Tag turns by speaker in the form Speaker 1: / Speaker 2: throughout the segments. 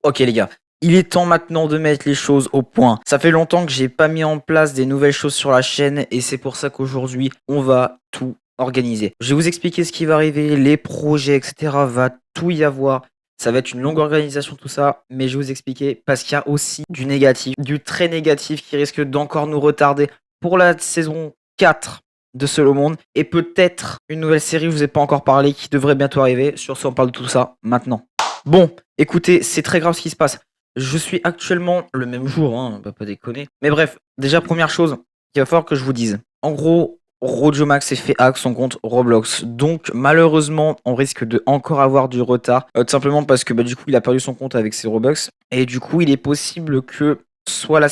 Speaker 1: Ok les gars, il est temps maintenant de mettre les choses au point. Ça fait longtemps que j'ai pas mis en place des nouvelles choses sur la chaîne et c'est pour ça qu'aujourd'hui on va tout organiser. Je vais vous expliquer ce qui va arriver, les projets, etc. Va tout y avoir. Ça va être une longue organisation tout ça, mais je vais vous expliquer parce qu'il y a aussi du négatif, du très négatif qui risque d'encore nous retarder pour la saison 4 de Seul au Monde et peut-être une nouvelle série, je vous ai pas encore parlé, qui devrait bientôt arriver. Sur ce, on parle de tout ça maintenant. Bon, écoutez, c'est très grave ce qui se passe. Je suis actuellement le même jour, hein, on va pas déconner. Mais bref, déjà première chose qu'il va falloir que je vous dise. En gros, Rojomax s'est fait hack son compte Roblox. Donc malheureusement, on risque de encore avoir du retard. Tout simplement parce que du coup, il a perdu son compte avec ses Robux. Et du coup, il est possible que soit la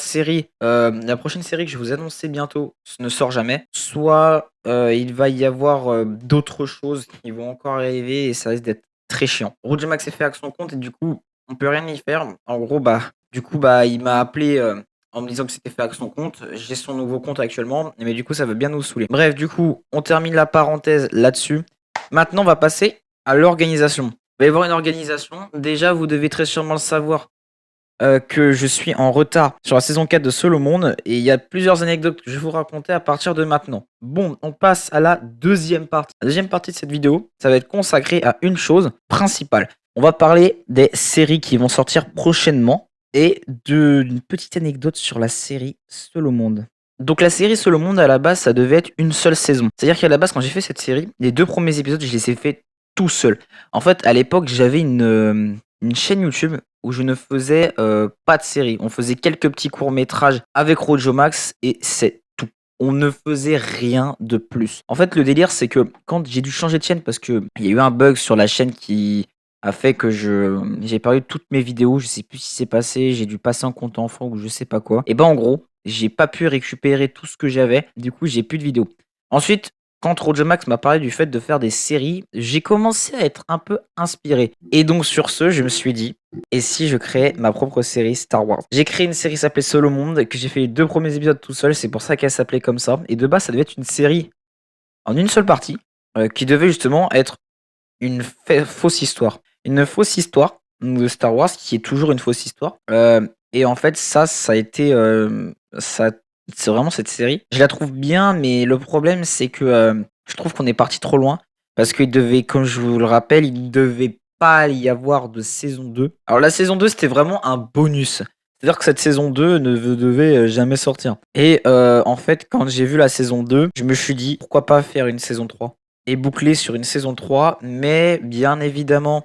Speaker 1: prochaine série que je vais vous annoncer bientôt ne sort jamais, soit il va y avoir d'autres choses qui vont encore arriver et ça risque d'être très chiant. Rojomax s'est fait hack son compte et du coup, on peut rien y faire. En gros, il m'a appelé en me disant que c'était fait avec son compte. J'ai son nouveau compte actuellement, mais du coup, ça veut bien nous saouler. Bref, du coup, on termine la parenthèse là-dessus. Maintenant, on va passer à l'organisation. Il va y avoir une organisation. Déjà, vous devez très sûrement le savoir que je suis en retard sur la saison 4 de Seul au Monde et il y a plusieurs anecdotes que je vais vous raconter à partir de maintenant. Bon, on passe à la deuxième partie. La deuxième partie de cette vidéo, ça va être consacré à une chose principale. On va parler des séries qui vont sortir prochainement et d'une petite anecdote sur la série Seul au Monde. Donc la série Seul au Monde, à la base, ça devait être une seule saison. C'est-à-dire qu'à la base, quand j'ai fait cette série, les 2 premiers épisodes, je les ai fait tout seul. En fait, à l'époque, j'avais une chaîne YouTube où je ne faisais pas de série. On faisait quelques petits courts-métrages avec Rojomax et c'est tout. On ne faisait rien de plus. En fait, le délire, c'est que quand j'ai dû changer de chaîne parce qu'il y a eu un bug sur la chaîne qui a fait que j'ai perdu toutes mes vidéos, je sais plus ce qui s'est passé, j'ai dû passer un compte enfant ou je sais pas quoi. Et en gros, j'ai pas pu récupérer tout ce que j'avais, du coup j'ai plus de vidéos. Ensuite, quand Rojomax m'a parlé du fait de faire des séries, j'ai commencé à être un peu inspiré. Et donc sur ce, je me suis dit, et si je créais ma propre série Star Wars? J'ai créé une série qui s'appelait Seul au Monde, que j'ai fait les 2 premiers épisodes tout seul, c'est pour ça qu'elle s'appelait comme ça. Et de base, ça devait être une série en une seule partie, qui devait justement être une fausse histoire. Une fausse histoire de Star Wars qui est toujours une fausse histoire. Et en fait, ça a été. C'est vraiment cette série. Je la trouve bien, mais le problème, c'est que je trouve qu'on est parti trop loin. Parce qu'il devait, comme je vous le rappelle, il ne devait pas y avoir de saison 2. Alors, la saison 2, c'était vraiment un bonus. C'est-à-dire que cette saison 2 ne devait jamais sortir. Et en fait, quand j'ai vu la saison 2, je me suis dit, pourquoi pas faire une saison 3 et boucler sur une saison 3, mais bien évidemment,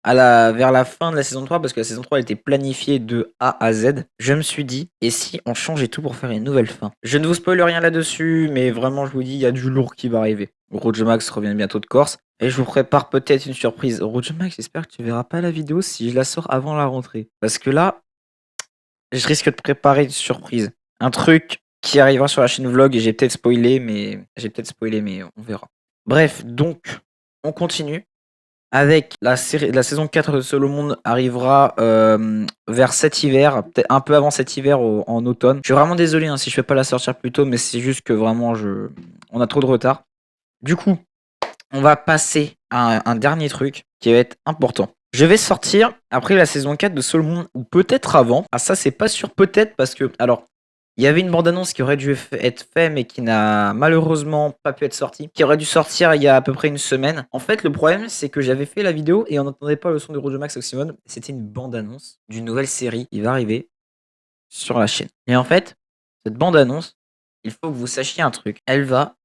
Speaker 1: vers la fin de la saison 3, parce que la saison 3 elle était planifiée de A à Z, je me suis dit, et si on changeait tout pour faire une nouvelle fin? Je ne vous spoil rien là-dessus, mais vraiment, je vous dis, il y a du lourd qui va arriver. Rojomax revient bientôt de Corse, et je vous prépare peut-être une surprise. Rojomax, j'espère que tu verras pas la vidéo si je la sors avant la rentrée. Parce que là, je risque de préparer une surprise. Un truc qui arrivera sur la chaîne vlog, et j'ai peut-être spoilé, mais on verra. Bref, donc, on continue avec la saison 4 de Seul au Monde arrivera vers cet hiver, peut-être un peu avant cet hiver en automne. Je suis vraiment désolé si je ne fais pas la sortir plus tôt, mais c'est juste que vraiment on a trop de retard. Du coup, on va passer à un dernier truc qui va être important. Je vais sortir après la saison 4 de Seul au Monde, ou peut-être avant. Ah, ça, c'est pas sûr, peut-être, parce que, alors, il y avait une bande-annonce qui aurait dû être faite, mais qui n'a malheureusement pas pu être sortie, qui aurait dû sortir il y a à peu près une semaine. En fait, le problème, c'est que j'avais fait la vidéo et on n'entendait pas le son de Rojomax Oxymon. C'était une bande-annonce d'une nouvelle série qui va arriver sur la chaîne. Et en fait, cette bande-annonce, il faut que vous sachiez un truc. Elle va,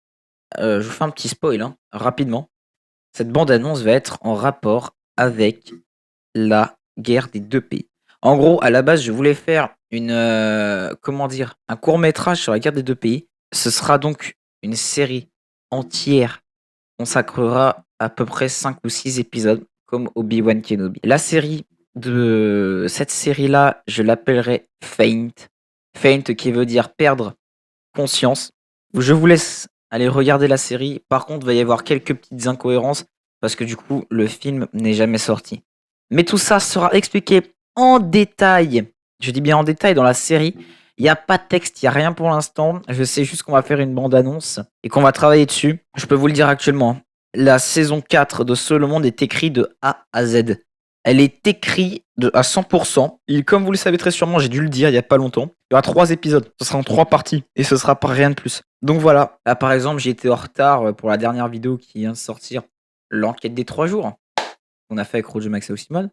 Speaker 1: je vous fais un petit spoil, hein, rapidement. Cette bande-annonce va être en rapport avec la guerre des 2 pays. En gros, à la base, je voulais faire un court-métrage sur la guerre des 2 pays. Ce sera donc une série entière consacrera à peu près 5 ou 6 épisodes, comme Obi-Wan Kenobi. Cette série-là, je l'appellerai Faint. Faint qui veut dire perdre conscience. Je vous laisse aller regarder la série. Par contre, il va y avoir quelques petites incohérences parce que du coup, le film n'est jamais sorti. Mais tout ça sera expliqué en détail. Je dis bien en détail dans la série. Il n'y a pas de texte, il n'y a rien pour l'instant. Je sais juste qu'on va faire une bande-annonce et qu'on va travailler dessus. Je peux vous le dire actuellement. La saison 4 de Seul au Monde est écrite de A à Z. Elle est écrite à 100%. Et comme vous le savez très sûrement, j'ai dû le dire il y a pas longtemps, il y aura 3 épisodes. Ce sera en 3 parties et ce sera pas rien de plus. Donc voilà. Là, par exemple, j'ai été en retard pour la dernière vidéo qui vient de sortir, l'enquête des 3 jours qu'on a fait avec Roger Max et Oxymode.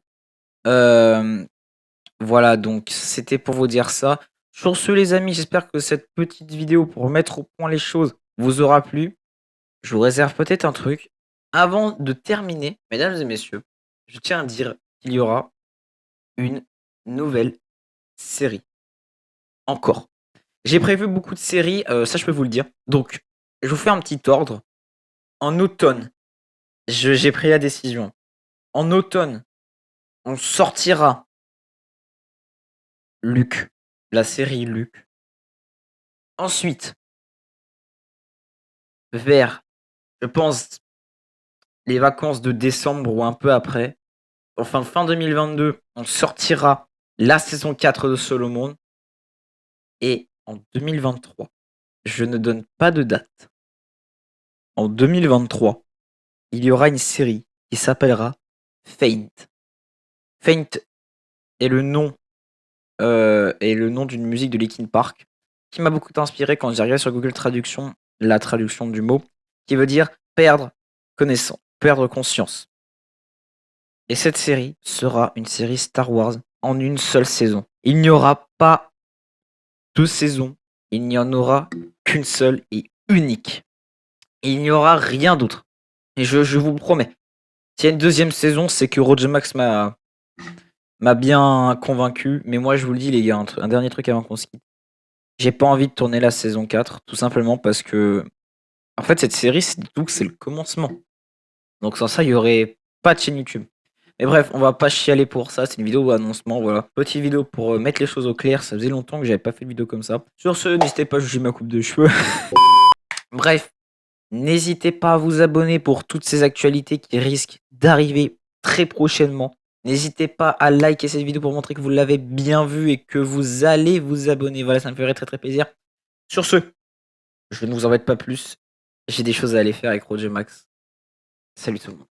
Speaker 1: Voilà, donc c'était pour vous dire ça. Sur ce, les amis, j'espère que cette petite vidéo pour mettre au point les choses vous aura plu. Je vous réserve peut-être un truc. Avant de terminer, mesdames et messieurs, je tiens à dire qu'il y aura une nouvelle série. Encore. J'ai prévu beaucoup de séries, ça je peux vous le dire. Donc, je vous fais un petit ordre. En automne, j'ai pris la décision. En automne, on sortira Luc, la série Luc. Ensuite, vers, je pense, les vacances de décembre ou un peu après, enfin fin 2022, on sortira la saison 4 de Solomon. Et en 2023, je ne donne pas de date. En 2023, il y aura une série qui s'appellera Faint. Faint est le nom d'une musique de Linkin Park qui m'a beaucoup inspiré quand j'ai regardé sur Google Traduction la traduction du mot qui veut dire perdre connaissance, perdre conscience. Et cette série sera une série Star Wars en une seule saison. Il n'y aura pas 2 saisons, il n'y en aura qu'une seule et unique. Il n'y aura rien d'autre. Et je vous le promets. S'il y a une deuxième saison, c'est que Roger Max m'a bien convaincu. Mais moi, je vous le dis, les gars, un dernier truc avant qu'on se quitte. J'ai pas envie de tourner la saison 4, tout simplement parce que, en fait, cette série, c'est tout que c'est le commencement. Donc sans ça, il y aurait pas de chaîne YouTube. Mais bref, on va pas chialer pour ça. C'est une vidéo annoncement, voilà. Petite vidéo pour mettre les choses au clair. Ça faisait longtemps que j'avais pas fait de vidéo comme ça. Sur ce, n'hésitez pas à juger ma coupe de cheveux. Bref, n'hésitez pas à vous abonner pour toutes ces actualités qui risquent d'arriver très prochainement. N'hésitez pas à liker cette vidéo pour montrer que vous l'avez bien vue et que vous allez vous abonner. Voilà, ça me ferait très très plaisir. Sur ce, je ne vous embête pas plus. J'ai des choses à aller faire avec Roger Max. Salut tout le monde.